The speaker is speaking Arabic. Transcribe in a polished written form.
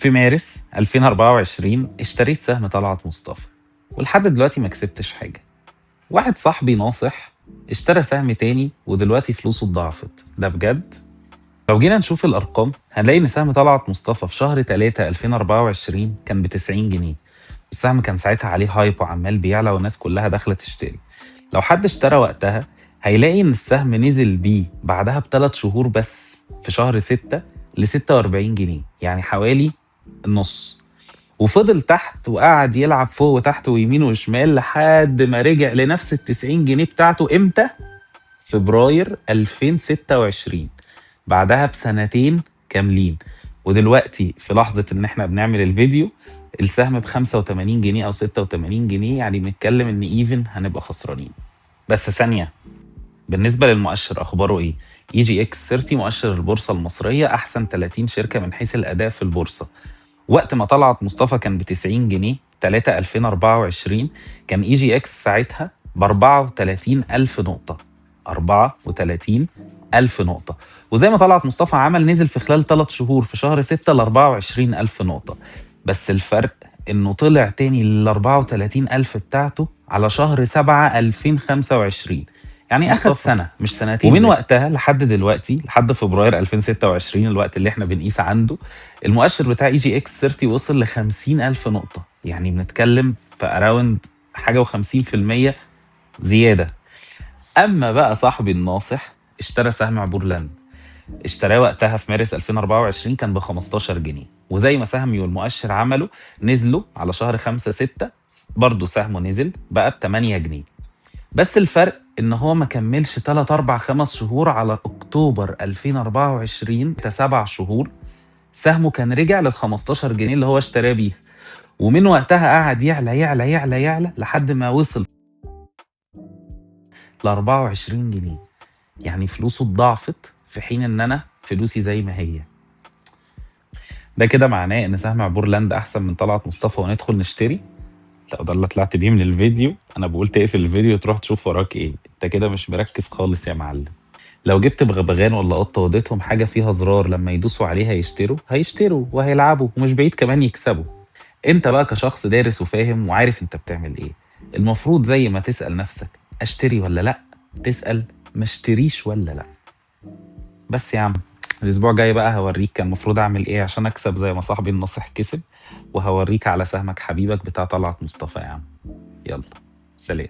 في مارس 2024 اشتريت سهم طلعت مصطفى، ولحد دلوقتي ما كسبتش حاجة. واحد صاحبي ناصح اشترى سهم تاني ودلوقتي فلوسه اتضاعفت. ده بجد؟ لو جينا نشوف الأرقام هنلاقي إن سهم طلعت مصطفى في شهر 3 2024 كان ب 90 جنيه. السهم كان ساعتها عليه هايب وعمال بيعلى والناس كلها داخلة تشتري. لو حد اشترى وقتها هيلاقي إن السهم نزل بيه بعدها ب3 شهور بس في شهر 6 ل 46 جنيه، يعني حوالي النص. وفضل تحت وقعد يلعب فوق وتحت ويمين وشمال لحد ما رجع لنفس ال90 جنيه بتاعته امتى؟ فبراير 2026، بعدها بسنتين كاملين. ودلوقتي في لحظة ان احنا بنعمل الفيديو السهم ب85 جنيه او 86 جنيه، يعني بنتكلم ان ايفن هنبقى خسرانين. بس ثانية، بالنسبة للمؤشر اخباره ايه؟ اي جي اكس 30 مؤشر البورصة المصرية احسن 30 شركة من حيث الاداء في البورصة. وقت ما طلعت مصطفى كان ب 90 جنيه 3 2024 كان اي جي اكس ساعتها ب 34 ألف نقطة. 34 ألف نقطة. وزي ما طلعت مصطفى عمل نزل في خلال 3 شهور في شهر 6 ل 24 ألف نقطة. بس الفرق انه طلع تاني لل 34 ألف بتاعته على شهر 7 2025، يعني اخد سنة مش سنتين. ومن وقتها لحد دلوقتي لحد فبراير 2026 الوقت اللي احنا بنقيس عنده المؤشر بتاع اي جي اكس 30 وصل ل 50 ألف نقطة، يعني بنتكلم في اراوند حاجة و50% زيادة. اما بقى صاحبي الناصح اشترى سهم عبور لاند، اشتراه وقتها في مارس 2024 كان ب 15 جنيه، وزي ما سهمي والمؤشر عملوا نزلوا على شهر 5 6 برضه سهمه نزل بقى ب 8 جنيه. بس الفرق ان هو ما كملش 3 4 5 شهور على اكتوبر 2024 7 شهور سهمه كان رجع لل 15 جنيه اللي هو اشتراه بيه. ومن وقتها قعد يعلى يعلى يعلى يعلى لحد ما وصل ل 24 جنيه، يعني فلوسه اتضاعفت في حين ان انا فلوسي زي ما هي. ده كده معناه ان سهم عبور لاند احسن من طلعت مصطفى وندخل نشتري؟ لا، ده اللي طلعت بيه من الفيديو. انا بقول تقفل الفيديو تروح تشوف وراك ايه، انت كده مش مركز خالص يا معلم. لو جبت بغبغان ولا قطه واديتهم حاجه فيها زرار لما يدوسوا عليها هيشتروا وهيلعبوا ومش بعيد كمان يكسبوا. انت بقى كشخص دارس وفاهم وعارف انت بتعمل ايه، المفروض زي ما تسأل نفسك اشتري ولا لا، تسأل ما اشتريش ولا لا. بس يا عم، الاسبوع الجاي بقى هوريك كان المفروض اعمل ايه عشان اكسب زي ما صاحبي الناصح كسب، وهوريك على سهمك حبيبك بتاع طلعت مصطفى يا عم. يلا سلام.